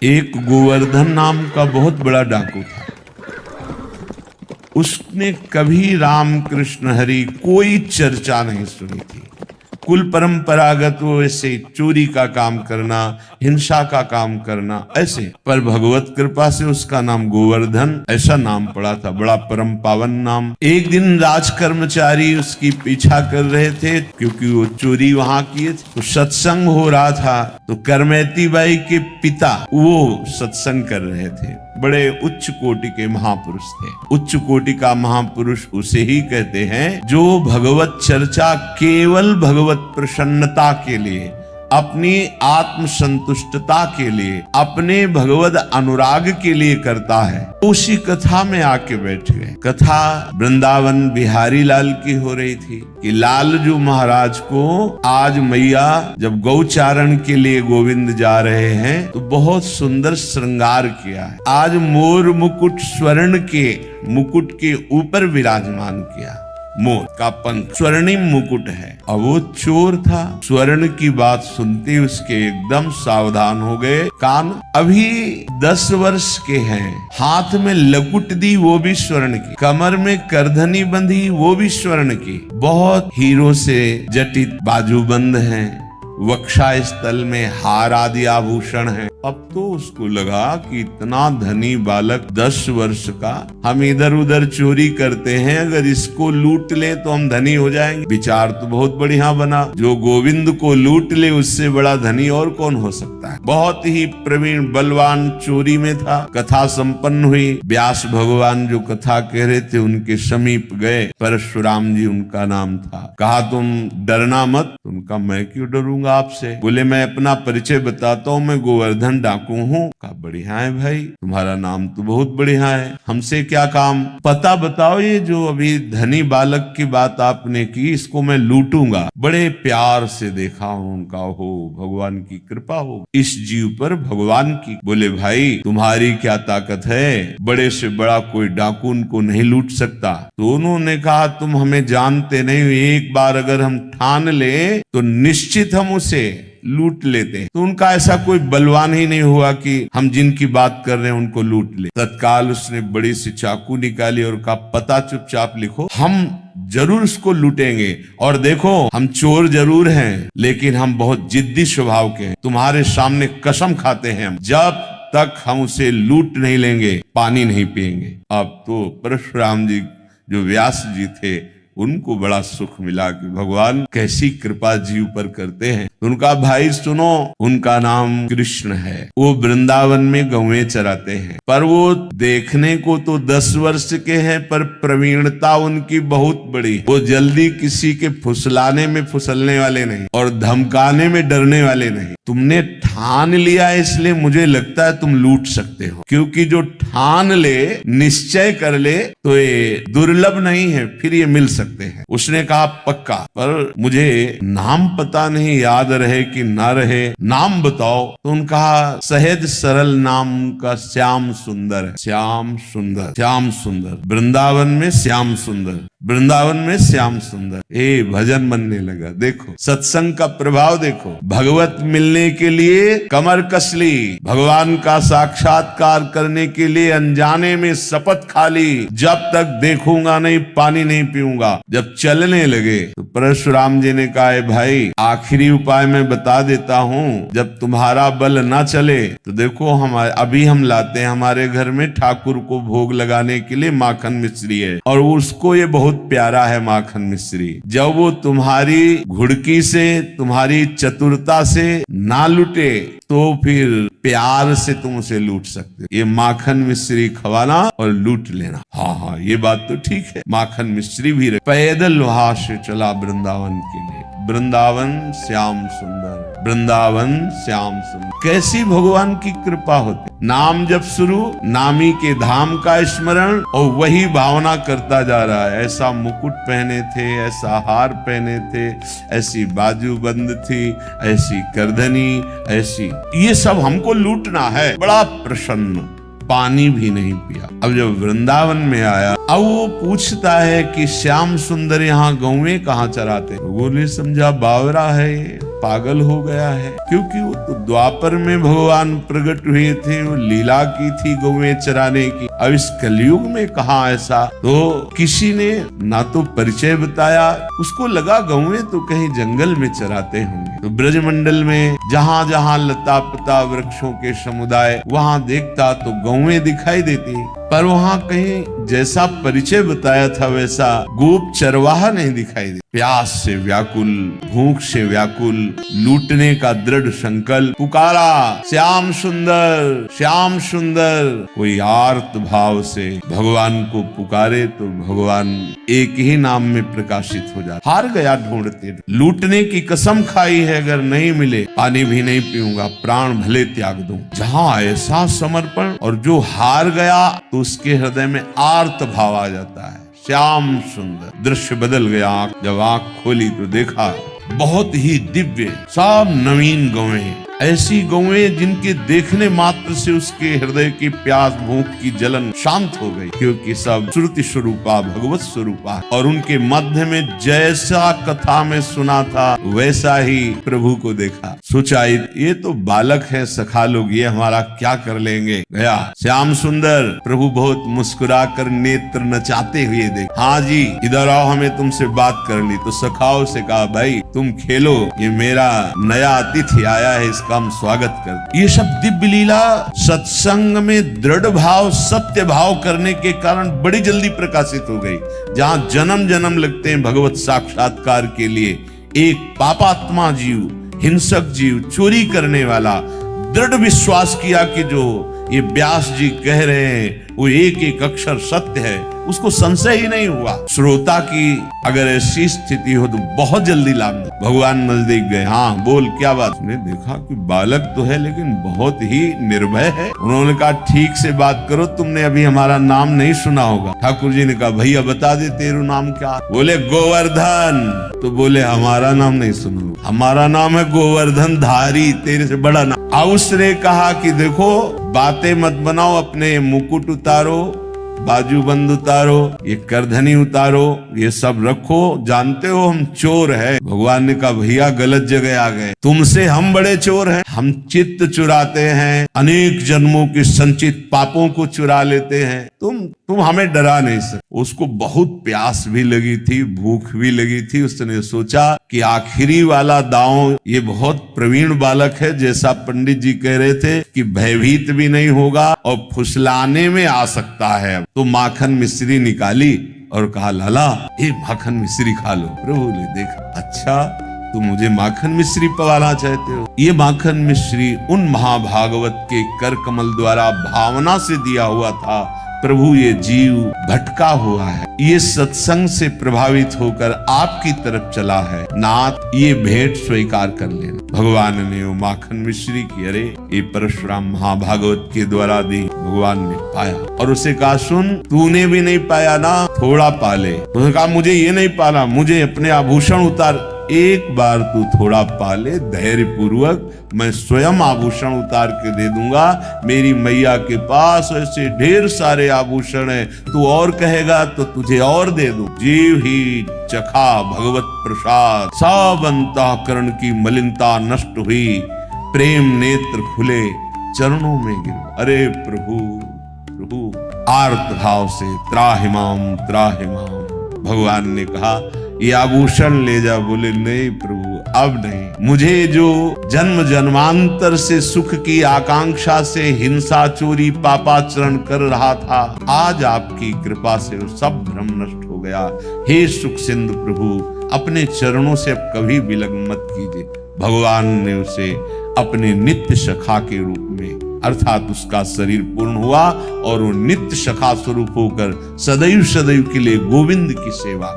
एक गोवर्धन नाम का बहुत बड़ा डाकू था। उसने कभी राम कृष्ण हरि कोई चर्चा नहीं सुनी थी। कुल परंपरागत वो ऐसे चोरी का काम करना, हिंसा का काम करना, ऐसे। पर भगवत कृपा से उसका नाम गोवर्धन ऐसा नाम पड़ा था, बड़ा परम पावन नाम। एक दिन राज कर्मचारी उसकी पीछा कर रहे थे, क्योंकि वो चोरी वहां किए थे। तो सत्संग हो रहा था, तो करमैती बाई के पिता वो सत्संग कर रहे थे। बड़े उच्च कोटि के महापुरुष थे। उच्च कोटि का महापुरुष उसे ही कहते हैं जो भगवत चर्चा केवल भगवत प्रसन्नता के लिए, अपनी आत्म संतुष्टता के लिए, अपने भगवत अनुराग के लिए करता है। उसी कथा में आके बैठ गए। कथा वृंदावन बिहारी लाल की हो रही थी कि लालजू महाराज को आज मैया जब गौचारण के लिए गोविंद जा रहे हैं तो बहुत सुंदर श्रृंगार किया है। आज मोर मुकुट स्वर्ण के मुकुट के ऊपर विराजमान किया। मोर का पंख स्वर्णिम मुकुट है। अब वो चोर था, स्वर्ण की बात सुनते उसके एकदम सावधान हो गए। कान अभी 10 वर्ष के हैं, हाथ में लकुट दी वो भी स्वर्ण की, कमर में करधनी बंधी वो भी स्वर्ण की, बहुत हीरो से जटित बाजूबंद हैं, वक्षा स्थल में हार आदि आभूषण है। अब तो उसको लगा कि इतना धनी बालक 10 वर्ष का, हम इधर उधर चोरी करते हैं, अगर इसको लूट ले तो हम धनी हो जाएंगे। विचार तो बहुत बढ़िया बना, जो गोविंद को लूट ले उससे बड़ा धनी और कौन हो सकता है। बहुत ही प्रवीण बलवान चोरी में था। कथा संपन्न हुई। व्यास भगवान जो कथा कह रहे थे उनके समीप गए। परशुराम जी उनका नाम था। कहा तुम डरना मत। उनका मैं क्यों डरूंगा आपसे। बोले मैं अपना परिचय बताता हूँ, मैं गोवर्धन डाकू हूँ। कहा बढ़िया है भाई, तुम्हारा नाम तो बहुत बढ़िया है, हमसे क्या काम, पता बताओ। ये जो अभी धनी बालक की बात आपने की, इसको मैं लूटूंगा। बड़े प्यार से देखा उनका, हो भगवान की कृपा हो इस जीव पर, भगवान की। बोले भाई तुम्हारी क्या ताकत है, बड़े से बड़ा कोई डाकू उनको नहीं लूट सकता। तो उन्होंने कहा तुम हमें जानते नहीं, एक बार अगर हम ठान ले तो निश्चित हम उसे लूट लेते। तो उनका ऐसा कोई बलवान ही नहीं हुआ कि हम जिनकी बात कर रहे हैं उनको लूट ले। तत्काल उसने बड़ी सी चाकू निकाली और कहा पता चुपचाप लिखो, हम जरूर उसको लूटेंगे। और देखो हम चोर जरूर हैं, लेकिन हम बहुत जिद्दी स्वभाव के हैं। तुम्हारे सामने कसम खाते हैं, हम जब तक हम उसे लूट नहीं लेंगे पानी नहीं पिएंगे। अब तो परशुराम जी जो व्यास जी थे उनको बड़ा सुख मिला कि भगवान कैसी कृपा जीव पर करते हैं। उनका भाई सुनो, उनका नाम कृष्ण है। वो वृंदावन में गौएं चराते हैं, पर वो देखने को तो 10 वर्ष के हैं, पर प्रवीणता उनकी बहुत बड़ी है। वो जल्दी किसी के फुसलाने में फुसलने वाले नहीं और धमकाने में डरने वाले नहीं। तुमने ठान लिया इसलिए मुझे लगता है तुम लूट सकते हो, क्योंकि जो ठान ले, निश्चय कर ले, तो ये दुर्लभ नहीं है, फिर ये मिल सकते हैं। उसने कहा पक्का, पर मुझे नाम पता नहीं, याद रहे कि ना रहे, नाम बताओ। तो उनका सहज सरल नाम का श्याम सुंदर है। श्याम सुंदर, श्याम सुंदर, वृंदावन में श्याम सुंदर, वृंदावन में श्याम सुंदर। भजन बनने लगा। देखो सत्संग का प्रभाव देखो। भगवत मिलने के लिए कमर कस ली, भगवान का साक्षात्कार करने के लिए अनजाने में शपथ खा ली, जब तक देखूंगा नहीं पानी नहीं पीऊंगा। जब चलने लगे तो परशुराम जी ने कहा भाई आखिरी उपाय मैं बता देता हूँ, जब तुम्हारा बल ना चले तो देखो अभी हम लाते हैं हमारे घर में ठाकुर को भोग लगाने के लिए माखन मिश्री है, और उसको ये बहुत प्यारा है माखन मिश्री। जब वो तुम्हारी घुड़की से, तुम्हारी चतुरता से ना लुटे तो फिर प्यार से तुम उसे लूट सकते हो। ये माखन मिश्री खवाना और लूट लेना। हाँ ये बात तो ठीक है। माखन मिश्री भी पैदल वहां से चला वृंदावन के लिए। वृंदावन श्याम सुंदर, वृंदावन श्याम सुंदर। कैसी भगवान की कृपा होती। नाम जब शुरू, नामी के धाम का स्मरण, और वही भावना करता जा रहा है। ऐसा मुकुट पहने थे, ऐसा हार पहने थे, ऐसी बाजूबंद थी, ऐसी करधनी, ऐसी, ये सब हमको लूटना है। बड़ा प्रसन्न, पानी भी नहीं पिया। अब जब वृंदावन में आया, अब वो पूछता है कि श्याम सुंदर यहाँ गौएं कहाँ चराते। लोगों ने समझा बावरा है ये, पागल हो गया है, क्योंकि वो तो द्वापर में भगवान प्रकट हुए थे, वो लीला की थी गौएं चराने की। अब इस कलयुग में कहाँ ऐसा। तो किसी ने ना तो परिचय बताया, उसको लगा गौएं तो कहीं जंगल में चराते होंगे। तो ब्रजमंडल में जहाँ जहाँ लता पता वृक्षों के समुदाय, वहाँ देखता तो गौएं दिखाई देती, पर वहाँ कहीं जैसा परिचय बताया था वैसा गोप चरवाहा नहीं दिखाई दे। प्यास से व्याकुल, भूख से व्याकुल, लूटने का दृढ़ संकल्प, पुकारा श्याम सुंदर श्याम सुंदर। कोई आर्त भाव से भगवान को पुकारे तो भगवान एक ही नाम में प्रकाशित हो जाता। हार गया ढूंढते, लूटने की कसम खाई है, अगर नहीं मिले पानी भी नहीं पीऊंगा, प्राण भले त्याग दूं। जहाँ ऐसा समर्पण, और जो हार गया तो उसके हृदय में आर्त भाव आ जाता है। श्याम सुंदर, दृश्य बदल गया। जब आंख खोली तो देखा बहुत ही दिव्य, सब नवीन गौएं, ऐसी गौएं जिनके देखने मात्र से उसके हृदय की प्यास भूख की जलन शांत हो गई, क्योंकि सब श्रुति स्वरूपा भगवत स्वरूपा। और उनके मध्य में जैसा कथा में सुना था वैसा ही प्रभु को देखा। सोचा ये तो बालक है, सखा लोग ये हमारा क्या कर लेंगे। गया श्याम सुंदर, प्रभु बहुत मुस्कुरा कर नेत्र नचाते हुए देख, हाँ जी इधर आओ, हमें तुमसे बात करनी। तो सखाओं से कहा भाई तुम खेलो, ये मेरा नया अतिथि आया है, इसका हम स्वागत करते। ये सब दिव्य लीला सत्संग में दृढ़ भाव सत्य भाव करने के कारण बड़ी जल्दी प्रकाशित हो गई। जहाँ जन्म जन्म लगते हैं भगवत साक्षात्कार के लिए, एक पापात्मा जीव, हिंसक जीव, चोरी करने वाला दृढ़ विश्वास किया कि जो ये व्यास जी कह रहे हैं वो एक एक अक्षर सत्य है, उसको संशय ही नहीं हुआ। श्रोता की अगर ऐसी स्थिति हो तो बहुत जल्दी लाभ। भगवान नजदीक गए, हाँ बोल क्या बात। उसने देखा कि बालक तो है लेकिन बहुत ही निर्भय है। उन्होंने कहा ठीक से बात करो, तुमने अभी हमारा नाम नहीं सुना होगा। ठाकुर जी ने कहा भैया बता दे तेरा नाम क्या। बोले गोवर्धन। तो बोले हमारा नाम नहीं सुना, हमारा नाम है गोवर्धन धारी, तेरे से बड़ा नाम। अब उसने कहा कि देखो बातें मत बनाओ, अपने मुकुट उतारो, बाजूबंद उतारो, ये करधनी उतारो, ये सब रखो, जानते हो हम चोर है। भगवान ने कहा भैया गलत जगह आ गए, तुमसे हम बड़े चोर हैं। हम चित्त चुराते हैं, अनेक जन्मों के संचित पापों को चुरा लेते हैं, तुम हमें डरा नहीं सकते। उसको बहुत प्यास भी लगी थी, भूख भी लगी थी। उसने सोचा कि आखिरी वाला दांव, ये बहुत प्रवीण बालक है, जैसा पंडित जी कह रहे थे कि भयभीत भी नहीं होगा और फुसलाने में आ सकता है। तो माखन मिश्री निकाली और कहा लाला ये माखन मिश्री खा लो। प्रभु ने देखा अच्छा तुम मुझे माखन मिश्री पवाना चाहते हो। ये माखन मिश्री उन महाभागवत के कर कमल द्वारा भावना से दिया हुआ था। प्रभु ये जीव भटका हुआ है, ये सत्संग से प्रभावित होकर आपकी तरफ चला है, नाथ ये भेंट स्वीकार कर लेना। भगवान ने वो माखन मिश्री की, अरे ये परशुराम महाभागवत के द्वारा दी। भगवान ने पाया और उसे कहा सुन तूने भी नहीं पाया ना, थोड़ा पाले। उसने कहा मुझे ये नहीं पाना, मुझे अपने आभूषण उतार। एक बार तू थोड़ा पाले धैर्य पूर्वक, मैं स्वयं आभूषण उतार के दे दूंगा। मेरी मैया के पास ऐसे ढेर सारे आभूषण हैं, तू और कहेगा तो तुझे और दे दूं। जीव ही चखा भगवत प्रसाद, सब अंतःकरण की मलिनता नष्ट हुई, प्रेम नेत्र खुले, चरणों में गिर। अरे प्रभु प्रभु आर्त भाव से त्राहिमाम त्राहिमाम। भगवान ने कहा ये आभूषण ले जा। बोले नहीं प्रभु अब नहीं, मुझे जो जन्म जन्मांतर से सुख की आकांक्षा से हिंसा चोरी पापाचरण कर रहा था, आज आपकी कृपा से वो सब भ्रम नष्ट हो गया। हे सुख सिंधु प्रभु अपने चरणों से अब कभी विलंब मत कीजिए। भगवान ने उसे अपने नित्य सखा के रूप में, अर्थात उसका शरीर पूर्ण हुआ और वो नित्य सखा स्वरूप होकर सदैव सदैव के लिए गोविंद की सेवा